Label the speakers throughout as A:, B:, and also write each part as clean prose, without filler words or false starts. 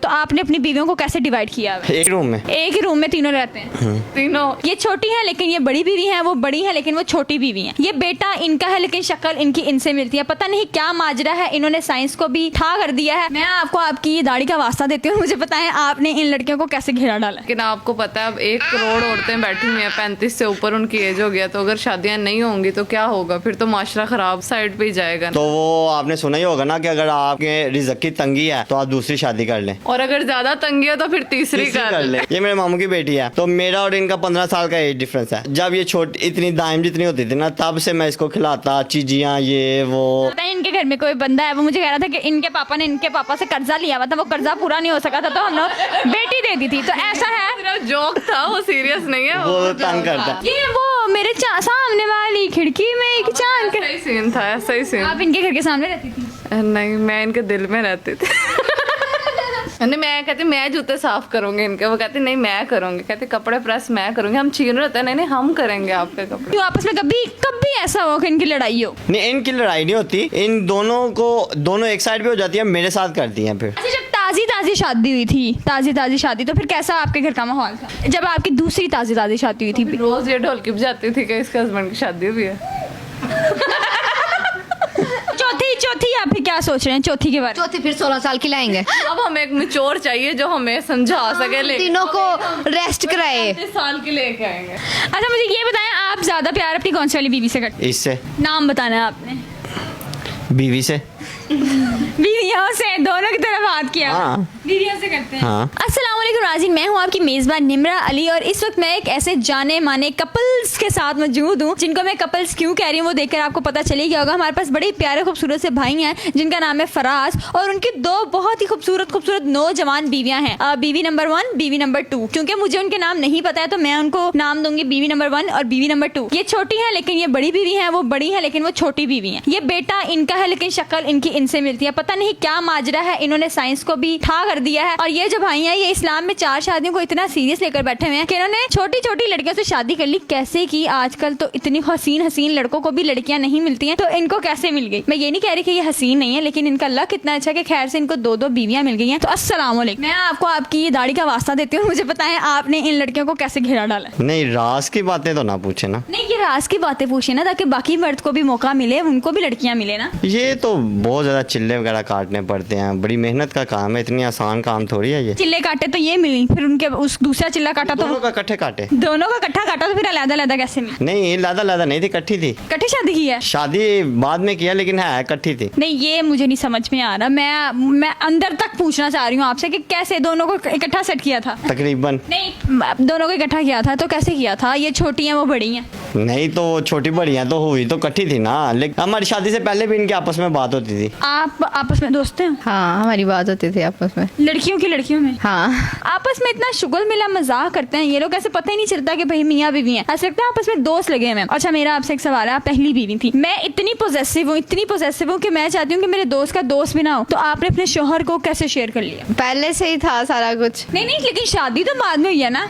A: तो आपने अपनी बीवियों को कैसे डिवाइड किया?
B: एक रूम में,
A: एक ही रूम में तीनों रहते हैं? तीनों। ये छोटी है लेकिन ये बड़ी बीवी है, वो बड़ी है लेकिन वो छोटी बीवी है। ये बेटा इनका है लेकिन शक्ल इनकी इनसे मिलती है। पता नहीं क्या माजरा है, इन्होंने साइंस को भी ठा कर दिया है। मैं आपको आपकी ये दाढ़ी का वास्ता देती हूँ, मुझे बताएं आपने इन लड़कियों को कैसे घेरा डाला?
C: लेकिन आपको पता है अब 1 करोड़ औरतें बैठी हुई हैं, 35 से ऊपर उनकी एज हो गया, तो अगर शादियां नहीं होंगी तो क्या होगा? फिर तो माशरा खराब साइड पे ही जाएगा।
B: तो वो आपने सुना ही होगा ना कि अगर आपके रिज़्क की तंगी है तो आप दूसरी शादी कर लें,
C: और अगर ज्यादा तंगी है तो फिर तीसरी कर ले।
B: ये मेरे मामू की बेटी है, तो मेरा और इनका 15 साल का एज डिफरेंस है। जब ये छोटी इतनी दाइम जितनी होती थी ना, तब से मैं इसको खिलाता, चीजियाँ ये वो।
A: पता है इनके घर में कोई बंदा है, वो मुझे कह रहा था कि इनके पापा ने इनके पापा से कर्जा लिया हुआ था, वो कर्जा पूरा नहीं हो सका था तो हम लोग बेटी दे दी थी। तो ऐसा है,
C: मेरा जोक था, वो सीरियस नहीं है।
B: वो तंग करता है।
A: ये वो मेरे सामने वाली खिड़की में एक चांद का
C: सही सीन था, ऐसा ही सीन।
A: आप इनके घर के सामने रहती थी?
C: नहीं, मैं इनके दिल में रहती थी। नहीं, मैं कहती मैं जूते साफ करूंगी इनके, वो कहती नहीं मैं करूंगी, कहती कपड़े प्रेस मैं करूंगी। हम छीन रहे थे, नहीं नहीं हम करेंगे आपके कपड़े।
A: क्यों आपस में कभी कभी ऐसा हो कि इनकी लड़ाई हो?
B: नहीं, इनकी लड़ाई नहीं होती, इन दोनों एक साइड पे हो जाती है, मेरे साथ करती हैं। फिर
A: अच्छा, जब ताजी शादी हुई थी, ताजी शादी, तो फिर कैसा आपके घर का माहौल था जब आपकी दूसरी ताजी शादी हुई थी?
C: रोज ये ढोलकी बजाती थी कि इसके हस्बैंड की शादी हुई है।
A: चौथी आप फिर क्या सोच रहे हैं चौथी के बारे में?
D: चौथी फिर 16 साल की लाएंगे।
C: अब हमें एक मिचोर चाहिए जो हमें समझा सके,
D: तीनों को रेस्ट कराए।
C: 35 साल की लेके आएंगे।
A: अच्छा मुझे ये बताएं, आप ज्यादा प्यार अपनी कौन सी वाली बीवी से करते?
B: इससे।
A: नाम बताना है आपने।
B: बीवी से।
A: बीवियों से, दोनों की तरफ हाथ किया।
B: हाँ।
A: बीवियों से करते हैं।
B: हाँ।
A: अस्सलाम वालेकुम नाज़रीन, मैं हूँ आपकी मेज़बान निम्रा अली और इस वक्त मैं एक ऐसे जाने माने कपल्स के साथ मौजूद हूँ, जिनको मैं कपल्स क्यों कह रही हूँ वो देखकर आपको पता चले गया होगा। हमारे पास बड़े प्यारे खूबसूरत से भाई हैं जिनका नाम है फराज, और उनकी 2 बहुत ही खूबसूरत नौजवान बीवियाँ हैं, बीवी नंबर 1, बीवी नंबर 2। क्योंकि मुझे उनके नाम नहीं पता है तो मैं उनको नाम दूंगी बीवी नंबर 1 और बीवी नंबर 2। ये छोटी है लेकिन ये बड़ी बीवी है, वो बड़ी है लेकिन वो छोटी बीवी है। ये बेटा इनका है लेकिन शक्ल इनकी इनसे मिलती है। पता नहीं क्या माजरा है, इन्होंने साइंस को भी ठा कर दिया है। और ये जो भाई हैं, ये इस्लाम में 4 शादियों को इतना सीरियस लेकर बैठे हुए हैं कि इन्होंने छोटी लड़कियों से शादी कर ली। कैसे की? आजकल तो इतनी हसीन लड़कों को भी लड़कियां नहीं मिलती हैं, तो इनको कैसे मिल गई? मैं ये नहीं कह रही कि ये हसीन नहीं है, लेकिन इनका लक इतना अच्छा कि खैर से इनको 2 बीवियां मिल गई हैं। तो अस्सलाम वालेकुम, मैं आपको आपकी ये दाढ़ी का वास्ता देती हूँ, मुझे बताएं आपने इन लड़कियों को कैसे घेरा डाला?
B: नहीं, राज की बातें तो ना पूछे ना।
A: नहीं, ये राज की बातें पूछे ना, ताकि बाकी मर्द को भी मौका मिले, उनको भी लड़कियां मिले ना।
B: ये तो बहुत ज्यादा चिल्ले वगैरह काटने पड़ते हैं, बड़ी मेहनत का काम है, इतनी आसान काम थोड़ी है ये।
A: चिल्ले काटे तो ये मिली, फिर उनके उस दूसरा चिल्ला काटा तो
B: दोनों का इकट्ठे काटे।
A: दोनों का इकट्ठा काटा तो फिर अलग कैसे मिली?
B: नहीं, लादा नहीं थी, इकट्ठी थी।
A: इकट्ठी शादी की है?
B: शादी बाद में किया लेकिन है इकट्ठी थी।
A: नहीं, ये मुझे नहीं समझ में आ रहा। मैं अंदर तक पूछना चाह रही हूँ आपसे कि कैसे दोनों को इकट्ठा सेट किया था?
B: तकरीबन।
A: नहीं, दोनों को इकट्ठा किया था तो कैसे किया था? ये छोटी हैं वो बड़ी हैं?
B: नहीं, तो छोटी बड़ी हैं तो हुई तो इकट्ठी थी ना, लेकिन हमारी शादी से पहले भी इनकी आपस में बात होती थी।
A: आप आपस में दोस्त हैं?
D: हाँ, हमारी बात होती थी आपस में।
A: लड़कियों में?
D: हाँ।
A: आपस में इतना शुगल मिला मजाक करते हैं ये लोग, ऐसे पता ही नहीं चलता कि भाई मियाँ बीवी हैं, ऐसा लगता है आपस में दोस्त लगे हैं। अच्छा, मेरा आपसे एक सवाल है, आप पहली बीवी थी। मैं इतनी पोजेसिव हूँ कि मैं चाहती हूँ कि मेरे दोस्त का दोस्त भी ना हो, तो आपने अपने शोहर को कैसे शेयर कर लिया?
D: पहले से ही था सारा कुछ।
A: नहीं, लेकिन शादी तो बाद में हुई है ना?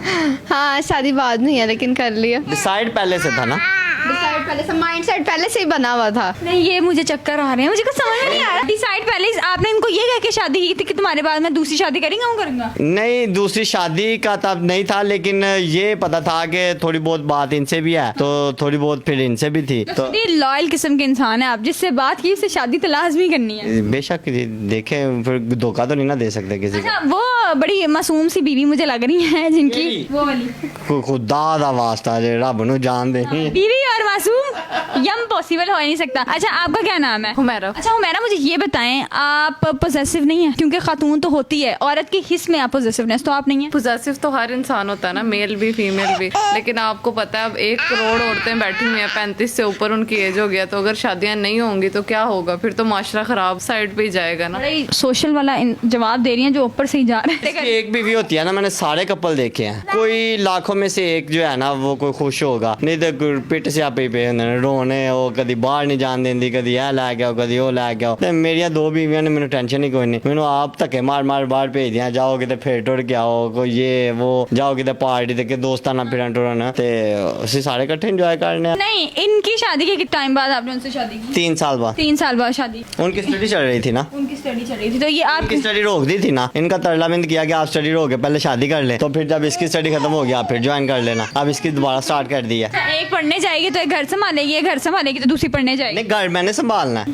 D: हाँ, शादी बाद में है लेकिन कर लिया।
B: डिसाइड पहले से था ना।
D: डिसाइड पहले से, माइंडसेट पहले से ही बना हुआ था।
A: नहीं, ये मुझे चक्कर आ रहे हैं, मुझे कुछ समझ में नहीं आ रहा। डिसाइड पहले आपने इनको ये कह के शादी की थी कि तुम्हारे बाद में दूसरी शादी करूंगा?
B: नहीं, दूसरी शादी का तब नहीं था, लेकिन ये पता था कि थोड़ी बहुत बात इनसे भी है, तो थोड़ी बहुत फिर इनसे भी थी। तो
A: लॉयल किस्म के इंसान है आप, जिससे बात की उससे शादी तो लाजमी करनी है।
B: बेशक देखे, फिर धोखा तो नहीं ना दे सकते किसी
A: अच्छा, वो बड़ी मासूम सी बीवी मुझे लग रही है जिनकी वो वाली
B: को खुदा दा वास्ता जे रब नु जान दे।
A: बीवी और मासूम यम पॉसिबल हो ही नहीं सकता। अच्छा, आपका क्या नाम है?
C: हुमैरा।
A: अच्छा हुमैरा, मुझे ये बताएं, आप पोजेसिव नहीं है? क्योंकि खातून तो होती है, औरत की हिस्स में आप पोजेसिवनेस, तो आप नहीं है?
C: पोजेसिव तो हर इंसान होता है ना, मेल भी फीमेल भी। लेकिन आपको पता है अब 1 करोड़ औरतें बैठी हुई हैं, 35 से ऊपर उनकी एज हो गया, तो अगर शादियां नहीं होंगी तो क्या होगा? फिर तो माशरा खराब साइड पे ही जाएगा ना।
A: बड़े सोशल वाला जवाब दे रही है जो ऊपर से ही जा रहे हैं।
B: एक बीवी होती है ना, मैंने सारे कपल देखे हैं, कोई लाखों में से एक जो है ना वो कोई खुश होगा, नहीं तो पिट से आप ਹੀ ਪਏ ਹੁੰਦੇ ਨੇ ਰੋਣੇ ਉਹ ਕਦੀ ਬਾਹਰ ਨਹੀਂ ਜਾਣ ਦਿੰਦੀ ਕਦੀ ਇਹ ਲੈ ਕੇ ਆਓ ਕਦੀ ਉਹ ਲੈ ਕੇ ਆਓ ਤੇ ਮੇਰੀਆਂ ਦੋ ਬੀਵੀਆਂ ਨੇ ਮੈਨੂੰ ਟੈਨਸ਼ਨ ਹੀ ਕੋਈ ਨਹੀਂ ਮੈਨੂੰ ਆਪ ਧੱਕੇ ਮਾਰ ਬਾਹਰ ਭੇਜਦੀਆਂ ਜਾਓ ਕਿਤੇ ਫੇਰ ਟੁਰ ਕੇ ਆਓ ਕੋਈ ਇਹ ਉਹ ਜਾਓ ਕਿਤੇ ਪਾਰਟੀ ਤੇ ਕਿ ਦੋਸਤਾਂ ਨਾਲ ਫਿਰਨ ਟੁਰਨ ਤੇ ਅਸੀਂ ਸਾਰੇ ਇਕੱਠੇ ਇੰਜॉय करने हैं।
A: नहीं, इनकी शादी के टाइम बाद आपने उनसे शादी की?
B: 3 साल बाद
A: 3 साल बाद शादी।
B: उनकी स्टडी चल रही थी ना
A: उनकी स्टडी चल रही थी तो ये आप
B: उनकी स्टडी रोक दी थी ना इनका तरलाबिंद किया कि आप स्टडी रोक के पहले शादी कर ले तो फिर जब इसकी स्टडी खत्म हो गया आप फिर ज्वाइन कर लेना अब इसकी दोबारा स्टार्ट कर दी है।
A: एक पढ़ने जाएगी तो एक घर संभालेगी, एक घर संभालेगी तो दूसरी पढ़ने जाएगी।
B: नहीं घर मैंने संभालना है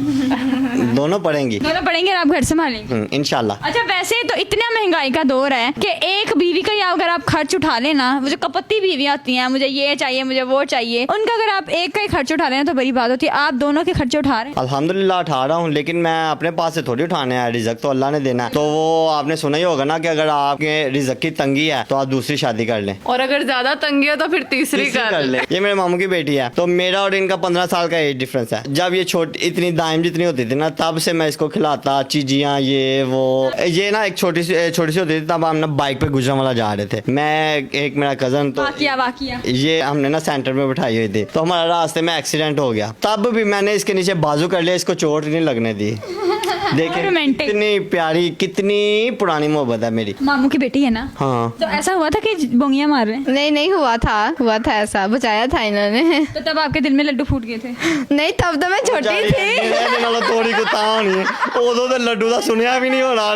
B: दोनों पढ़ेंगी
A: दोनों पढ़ेंगे और आप घर संभालेंगे।
B: इंशाल्लाह।
A: अच्छा वैसे तो इतना महंगाई का दौर है कि एक बीवी का अगर आप खर्च उठा लेना वो जो कपत्ती बीवी आती हैं मुझे ये चाहिए मुझे वो चाहिए उनका अगर आप एक का ही खर्च उठा रहे हैं तो बड़ी बात होती है। आप दोनों के खर्चे उठा रहे हैं।
B: अल्हम्दुलिल्लाह उठा रहा हूँ लेकिन मैं अपने पास से थोड़ी उठाने हैं रिजक तो अल्लाह ने देना है तो वो आपने सुना ही होगा ना कि अगर आपके रिजक की तंगी है तो आप दूसरी शादी कर लें
C: और अगर ज्यादा तंगी है तो फिर तीसरी कर ले।
B: ये मेरे मामू की बेटी है तो मेरा और इनका 15 साल का एज डिफरेंस है। जब ये छोटी इतनी दाइम जितनी होती थी ना तब से मैं इसको खिलाता चीजियाँ ये वो ये ना एक छोटी सी होती थी तब हम ना बाइक पे गुजरांवाला जा रहे थे मैं एक मेरा कजन तो
A: वाकिया
B: ये हमने ना सेंटर में बिठाई हुई थी तो हमारा रास्ते में एक्सीडेंट हो गया तब भी मैंने इसके नीचे बाजू कर लिया इसको चोट नहीं लगने दी। देखिए
A: रोमांटिक।
B: कितनी प्यारी कितनी पुरानी मोहब्बत है मेरी।
A: मामू की बेटी है ना।
B: हाँ
A: तो ऐसा हुआ था कि बोंगियां मार रहे हैं?
D: नहीं हुआ था ऐसा बचाया था इन्होंने।
A: तो तब आपके दिल में लड्डू फूट गए थे?
D: नहीं तब तो मैं छोटी थी
B: थोड़ी को उदो तो लड्डू का सुनिया भी नहीं होना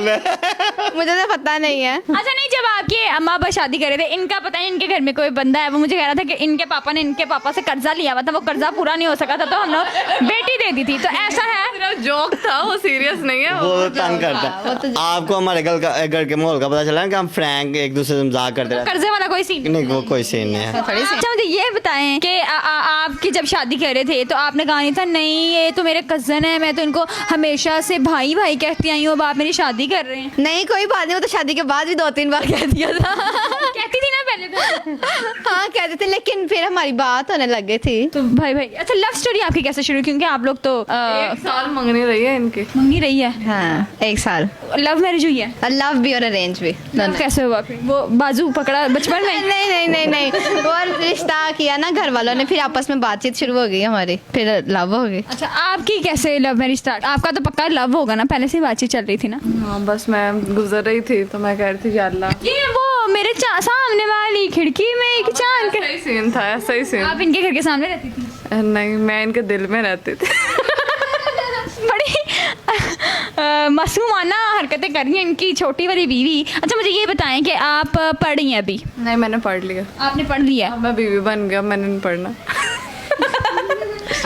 D: मुझे तो पता नहीं है।
A: अच्छा नहीं जब आपके अम्मा अब्बा शादी करे थे इनका पता है इनके घर में कोई बंदा है वो मुझे कह रहा था कि इनके पापा ने इनके पापा से कर्जा लिया हुआ था वो कर्जा पूरा नहीं हो सका था तो हम लोग बेटी दे दी थी तो ऐसा है?
C: सिर्फ जोक था वो सीरियस नहीं है
B: वो तंग करता है। आपको हमारे घर के माहौल का पता चला है कि हम फ्रैंक एक दूसरे से मजाक करते रहते
A: कर्जे वाला कोई सीन
B: नहीं वो कोई सीन नहीं है।
A: अच्छा मुझे ये बताएं कि आपकी जब शादी कर रहे थे तो आपने कहा नहीं था नहीं ये तो मेरे कजन है मैं तो इनको हमेशा से भाई भाई कहती आई हूँ अब आप मेरी शादी कर रहे हैं?
D: नहीं कोई बात नहीं वो तो शादी के बाद भी 2-3 बार कह दिया था
A: कहती थी ना पहले तो।
D: हाँ कहते थे लेकिन फिर हमारी बात होने लग गई थी
A: तो भाई भाई अच्छा लव स्टोरी आपकी कैसे शुरू क्योंकि आप लोग तो
C: 1 साल मंगनी रही है इनकी।
A: मंगी रही है।
D: हाँ 1 साल
A: लव मैरिज हुई है?
D: लव भी और अरेंज भी
A: लव कैसे हुआ फिर वो बाजू पकड़ा बचपन में?
D: नहीं वो रिश्ता किया ना घर वालों ने फिर आपस में बातचीत शुरू हो गई हमारी फिर लव हो गई।
A: अच्छा आपकी कैसे लव मैरिज स्टार्ट? आपका तो पक्का लव होगा ना पहले से बातचीत चल रही थी ना?
C: हाँ बस मैं गुजर रही थी तो मैं कह रही थी कि अल्लाह
A: ये वो मेरे सामने वाली खिड़की में एक चांद का
C: सही सीन था ऐसा ही सीन।
A: आप इनके घर के सामने रहती थी?
C: नहीं मैं इनके दिल में रहती थी।
A: बड़ी मासूमाना हरकतें कर रही हैं इनकी छोटी वाली बीवी। अच्छा मुझे ये बताएं कि आप पढ़ रही हैं अभी?
C: नहीं मैंने पढ़ लिया।
A: आपने पढ़ लिया?
C: अब मैं बीवी बन गया मैंने नहीं पढ़ना।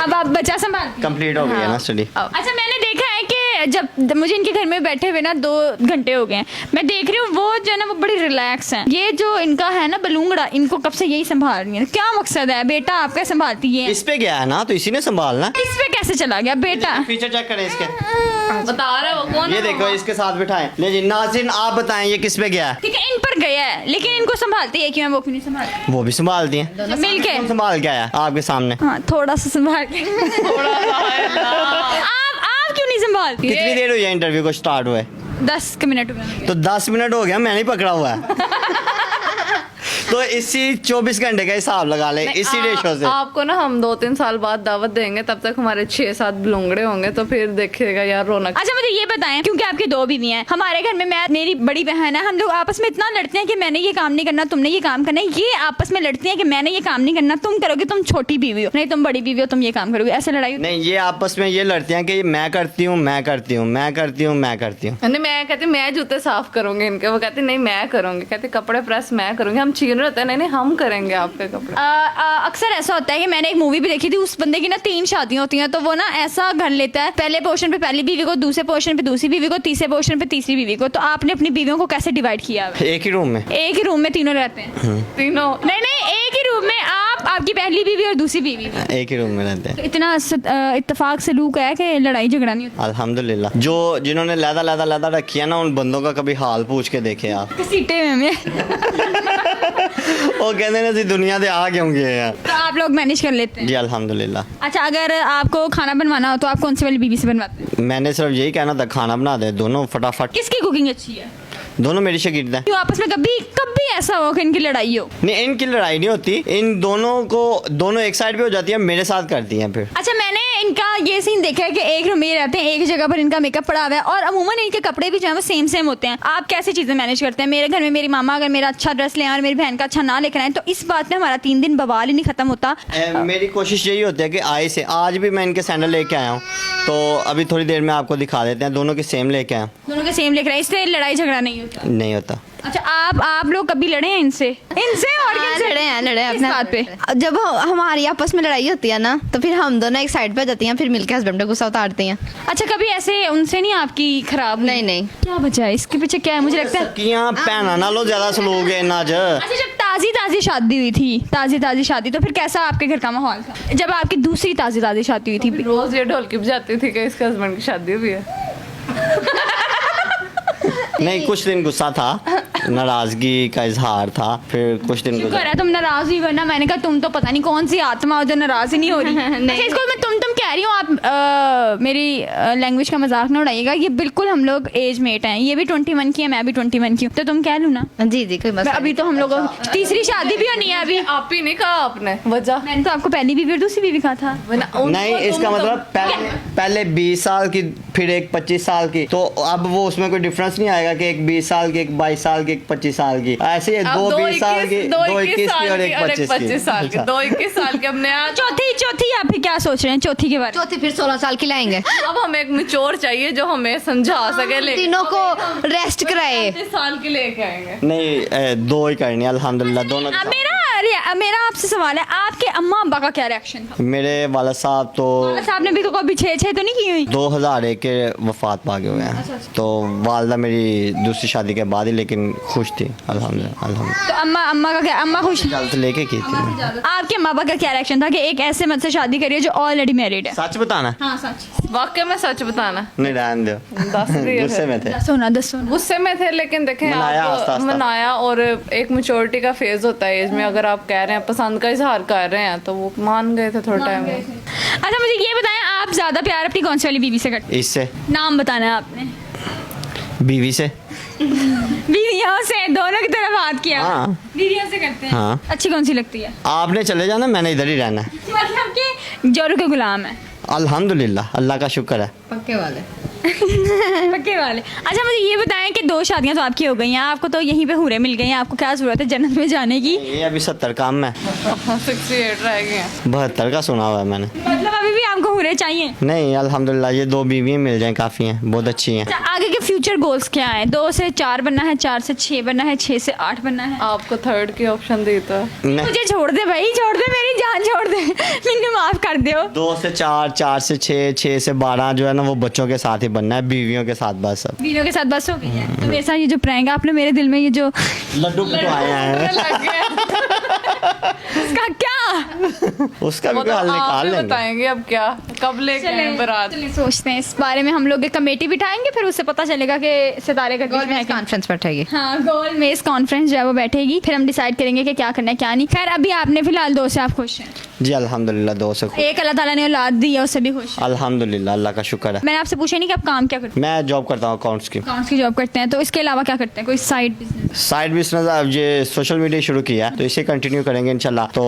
A: अब आप बच्चा संभाल
B: कंप्लीट हो गई है ना स्टडी।
A: अच्छा मैंने देखा है कि जब मुझे इनके घर में बैठे हुए ना 2 घंटे हो गए हैं मैं देख रही हूँ वो जो है ना वो बड़ी रिलैक्स हैं। ये जो इनका है ना बलूंगड़ा इनको कब से यही संभाल रही है क्या मकसद है? बेटा आपका संभालती है
B: इस पे गया है ना तो इसी ने संभालना।
A: इस पे कैसे चला गया बेटा?
B: फीचर चेक करें इसके
C: बता रहे हो कौन
B: ये
C: है
B: देखो
C: वो?
B: इसके साथ बिठाएं। लेकिन नाज़रीन आप बताएं ये किस पे गया है?
A: ठीक है इन पर गया है लेकिन इनको संभालती है क्यों है वो क्यों नहीं संभालती?
B: वो भी संभालती हैं
A: मिल के
B: कौन संभाल के आया आपके सामने?
A: हाँ थोड़ा सा संभाल के आप क्यों नहीं संभालती?
B: कितनी देर हुई है इंटरव्यू को स्टार्ट हुए?
A: 10 मिनट हुए।
B: तो 10 मिनट हो गया मैंने ही पकड़ा हुआ है। तो इसी 24 घंटे का हिसाब लगा ले
C: नहीं,
B: इसी रेशो से।
C: आपको ना हम 2-3 साल बाद दावत देंगे तब तक हमारे 6-7 बलूंगड़े होंगे तो फिर देखिएगा यार रौनक।
A: अच्छा मुझे ये बताएं क्योंकि आपकी 2 बीवी हैं हमारे घर में मैं मेरी बड़ी बहन है हम लोग आपस में इतना लड़ते हैं कि मैंने ये काम नहीं करना तुमने ये काम करना है। ये आपस में लड़ती हैं कि मैंने ये काम नहीं करना तुम करोगे तुम छोटी बीवी हो नहीं तुम बड़ी बीवी हो तुम ये काम करोगे ऐसे लड़ाई?
B: नहीं ये आपस में ये लड़ते हैं कि मैं करती हूँ मैं करती हूँ मैं करती हूँ मैं करती हूँ।
C: नहीं मैं कहती मैं जूते साफ करूंगी इनके वो कहती नहीं मैं करूंगी कहती कपड़े प्रेस मैं करूंगी हम छीन रहते हैं नहीं हम करेंगे आपके कपड़े।
A: अक्सर ऐसा होता है कि मैंने एक मूवी भी देखी थी उस बंदे की ना 3 शादियां होती हैं तो वो ना ऐसा घर लेता है पहले पोर्शन पे पहली बीवी को दूसरे पोर्शन पे दूसरी बीवी को तीसरे पोर्शन पे तीसरी बीवी को। तो आपने अपनी बीवियों को कैसे डिवाइड किया?
B: एक ही रूम में?
A: एक ही रूम में तीनों रहते हैं?
C: तीनों
A: नहीं एक ही रूम में आप आपकी पहली बीवी और दूसरी बीवी
B: एक ही रूम में रहते हैं।
A: तो इतना इत्तेफाक सलूक है कि लड़ाई झगड़ा नहीं होता?
B: अल्हम्दुलिल्लाह। जो जिन्होंने लैदा रखी है ना उन बंदों का कभी हाल पूछ के देखे आप।
A: सीटे में हमें
B: वो कहते हैं दुनिया से आ क्यों गए यार।
A: तो आप लोग मैनेज कर लेते हैं?
B: जी अल्हम्दुलिल्लाह।
A: अच्छा अगर आपको खाना बनवाना हो तो आप कौन सी वाली बीवी से बनवाते हैं?
B: मैंने सिर्फ यही कहना था खाना बना दे दोनों फटाफट।
A: किसकी कुकिंग अच्छी है?
B: दोनों मेरी शागिर्द हैं।
A: क्यों आपस में कभी कभी ऐसा हो कि इनकी लड़ाई हो?
B: नहीं, इनकी लड़ाई नहीं होती, इन दोनों एक साइड पे हो जाती है, मेरे साथ करती हैं फिर।
A: अच्छा, मैंने इनका ये सीन देखा है कि एक रूम में रहते हैं, एक जगह पर इनका मेकअप पड़ा हुआ है और अमूमन इनके कपड़े भी जो है वो सेम होते हैं। आप कैसी चीजें मैनेज करते हैं? मेरे घर में मेरी मामा अगर मेरा अच्छा ड्रेस ले आए और मेरी बहन का अच्छा ना लेकर आए तो इस बात में हमारा 3 दिन बवाल ही नहीं खत्म होता।
B: मेरी कोशिश यही होती है कि आज भी मैं इनके सैंडल लेके आया हूँ, तो अभी थोड़ी देर में आपको दिखा देते हैं। दोनों के सेम लेके आया,
A: दोनों के सेम लेकर आए, इससे लड़ाई झगड़ा नहीं होता?
B: नहीं होता।
A: अच्छा, आप लोग कभी लड़े हैं इनसे और
D: हाँ,
A: किनसे?
D: लड़े हैं
A: किस
D: अपने
A: बात पे?
D: जब हमारी आपस में लड़ाई होती है ना तो फिर हम दोनों एक साइड पे जाती हैं, फिर मिलकर हस्बैंड पे गुस्सा उतारती हैं।
A: अच्छा, कभी ऐसे उनसे नहीं आपकी खराब हुई?
D: नहीं।
A: क्या वजह है इसके पीछे? क्या है? मुझे लगता है
B: सकियां भैना नालों ज्यादा सलूक है इन्ना च।
A: अच्छा, जब ताजी शादी हुई थी, ताजी शादी, तो फिर कैसा आपके घर का माहौल था जब आपकी दूसरी ताजी शादी हुई थी?
C: रोज ये ढोलकी बजाती थी कि इसके हस्बैंड की शादी हुई है।
B: नहीं, कुछ दिन गुस्सा था, नाराजगी का इजहार था, फिर कुछ दिन
A: शुक्र है तुम नाराज हुई, वरना मैंने कहा तुम तो पता नहीं कौन सी आत्मा हो जो नाराज ही नहीं हो रही। अच्छा, इसको मैं तुम कह रही हूँ, आप मेरी लैंग्वेज का मजाक ना उड़ाइएगा, ये बिल्कुल हम लोग एज मेट हैं, ये भी 21 की है, मैं भी 21 की हूँ, तो तुम कह लूँ ना?
D: जी कोई मसला
A: अभी तो हम लोग तीसरी शादी भी होनी है अभी।
C: आप ही नहीं कहा आपने वजह?
A: मैंने तो आपको पहली बीवी और दूसरी बीवी कहा था।
B: नहीं, इसका मतलब पहले 20 साल की, फिर एक 25 साल की, तो अब वो उसमें कोई डिफरेंस नहीं आएगा कि एक 20 साल की, एक 22 साल की, एक 25 साल की, ऐसे ही 2 20 साल की, 2 21 की और एक 25
C: साल की, 2 21 साल के। हमने
A: चौथी आप फिर क्या सोच रहे हैं चौथी के बारे में?
D: चौथी फिर 16 साल की लाएंगे।
C: अब हमें एक मैच्योर चाहिए जो हमें समझा सके, लेकिन
D: तीनों को रेस्ट कराए।
C: 35 साल की लेके आएंगे।
B: नहीं, 2 ही करनी है अल्हम्दुलिल्लाह, दोनों।
A: मेरा आपसे सवाल है, आपके अम्मा अब्बा का क्या रिएक्शन था?
B: मेरे वाला साहब तो
A: साहब ने भी तो कभी छे तो नहीं की हुई?
B: 2001 के वफात पा गए हुए हैं, तो वालदा मेरी दूसरी शादी के बाद ही, लेकिन खुश थी अल्हम्दुलिल्लाह।
A: तो अम्मा का क्या? अम्मा खुश?
B: जल्द लेके की थी मैंने।
A: आपके अम्मा बाबा का क्या रिएक्शन था कि एक ऐसे मत से शादी करिए जो ऑलरेडी मैरिड है?
B: सच बताना?
A: हाँ, सच।
C: वाकई में सच बताना?
B: नहीं, रहने दो,
C: दस दिए
B: गुस्से में थे।
A: दसो ना।
C: गुस्से में थे, लेकिन देखें
B: मनाया
C: आप
B: आस्ता-आस्ता।
C: मनाया, और एक मैच्योरिटी का फेज होता है एज में, अगर आप कह रहे हैं पसंद का इजहार कर रहे हैं तो वो मान गए थे थोड़ा टाइम में।
A: अच्छा, मुझे ये बताएं, आप ज्यादा प्यार अपनी कौन सी वाली बीवी से करते
B: इससे
A: हैं? नाम बताना है आपने।
B: बीवी से।
A: बीवियों से? दोनों की तरफ हाथ किया?
B: हाँ।
A: बीवियों से करते हैं?
B: हाँ।
A: अच्छी कौन सी लगती है?
B: आपने चले जाना, मैंने इधर ही रहना है।
A: मतलब कि जोरों के गुलाम है?
B: अल्हम्दुलिल्लाह, अल्लाह का शुक्र है।
D: पक्के वाले।
A: पक्के वाले। अच्छा, मुझे ये बताएं कि 2 शादियां तो आपकी हो गई हैं, आपको तो यहीं पे हूरे मिल गई हैं, आपको क्या जरूरत है जन्नत में जाने की?
B: ये अभी 70 काम में,
C: 68 रह गए हैं।
B: 72 का सुना हुआ है मैंने।
A: मतलब अभी भी आपको हुरे चाहिए?
B: नहीं, अल्हम्दुलिल्लाह, ये 2 बीवियाँ मिल जाएं काफ़ी हैं, बहुत अच्छी हैं।
A: अच्छा, आगे के फ्यूचर गोल्स क्या हैं? 2 से 4 बनना है, 4 से 6 बनना है, 6 से 8 बनना है?
C: आपको थर्ड की ऑप्शन दी तो
B: नहीं,
A: मुझे छोड़ दे भाई, छोड़ दे, मेरी जान छोड़ दे, मैंने माफ कर दो।
B: 2 से 4, 4 से 6, 6 से 12 जो है ना, वो बच्चों के साथ ही बनना है, बीवियों के साथ बस। अब
A: बीवियों के साथ बस हो गई है। तो मेरे साथ ये जो प्रैंक है, आपने मेरे दिल में ये जो
B: लड्डू कुटवाए हैं,
C: लग गया।
A: उसका क्या?
B: उसका भी
C: वो
B: कोई
C: तो
B: हल
C: आप
B: निकाल
C: ही
B: लेंगे।
C: बताएंगे अब क्या, कब लेके आए बारात?
A: चलिए सोचते हैं इस बारे में, हम लोग एक कमेटी बिठाएंगे, फिर उससे पता चलेगा कि सितारे का बीच में है क्या।
D: कॉन्फ्रेंस बैठेगी।
A: हाँ, गोल मेज कॉन्फ्रेंस जो है वो बैठेगी, फिर हम डिसाइड करेंगे कि क्या करना है क्या नहीं। खैर, अभी आपने फिलहाल 2 से आप खुश हैं?
B: जी अल्हम्दुलिल्लाह, 2 से खुश।
A: एक अल्लाह ताला ने औलाद दी है, उससे भी खुश हैं?
B: अल्हम्दुलिल्लाह, अल्लाह का शुक्र है।
A: मैंने आपसे पूछा नहीं कि आप काम क्या करते हैं?
B: मैं जॉब करता हूँ अकाउंट्स की।
A: अकाउंट्स की जॉब करते हैं, तो इसके अलावा क्या करते हैं? कोई साइड बिजनेस?
B: साइड बिजनेस अब ये सोशल मीडिया शुरू किया है, तो इसे कंटिन्यू करेंगे इंशाल्लाह। तो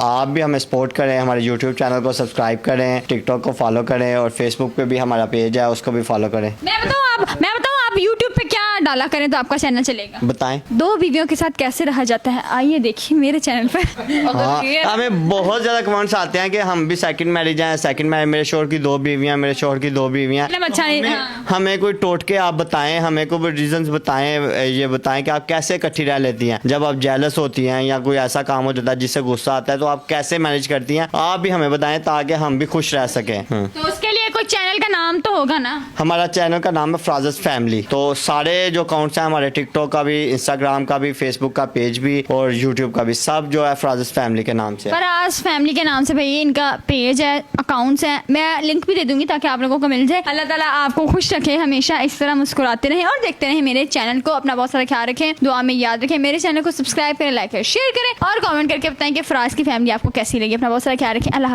B: आप भी हमें सपोर्ट करें, हमारे यूट्यूब चैनल को सब्सक्राइब करें, टिकटॉक को फॉलो करें, और फेसबुक पे भी हमारा पेज है, उसको भी फॉलो करें।
A: मैं बताऊँ आप यूट्यूब पे क्या डाला करें तो आपका चैनल चलेगा?
B: बताएं।
A: 2 बीवियों के साथ कैसे रहा जाता है, आइए देखिए मेरे चैनल पर।
B: हाँ, हमें बहुत ज़्यादा कमेंट्स आते हैं कि हम भी सेकंड मैरिज हैं, सेकंड मैरिज, मेरे शोहर की 2 बीवियाँ, मेरे शोहर की 2 बीवियाँ।
A: मतलब अच्छा नहीं। हाँ।
B: हमें कोई टोटके आप बताएं, हमें कोई रीजंस बताएं, ये बताएं कि आप कैसे इकट्ठी रह लेती हैं, जब आप जेलस होती हैं या कोई ऐसा काम हो जाता है जिससे गुस्सा आता है, तो आप कैसे मैनेज करती हैं, आप भी हमें बताएं ताकि हम भी खुश रह सकें।
A: तो उसके लिए कोई चैनल का नाम तो होगा ना?
B: हमारा चैनल का नाम है फ्राजस फैमिली, तो सारे जो अकाउंट्स हैं हमारे, टिकटॉक का भी, इंस्टाग्राम का भी, फेसबुक का पेज भी और यूट्यूब का भी, सब जो है फ्राजस फैमिली के नाम से है।
A: फराज फैमिली के नाम से भैया इनका पेज है, अकाउंट्स हैं, मैं लिंक भी दे दूंगी ताकि आप लोगों को मिल जाए। अल्लाह ताला आपको खुश रखे, हमेशा इस तरह मुस्कुराते रहें और देखते रहें मेरे चैनल को। अपना बहुत सारा ख्याल रखें, दुआ में याद रखें। मेरे चैनल को सब्सक्राइब करें, लाइक करें, शेयर करें और कमेंट करके बताएं कि फराज की फैमिली आपको कैसी लगी। अपना बहुत सारा ख्याल रखें। अल्लाह।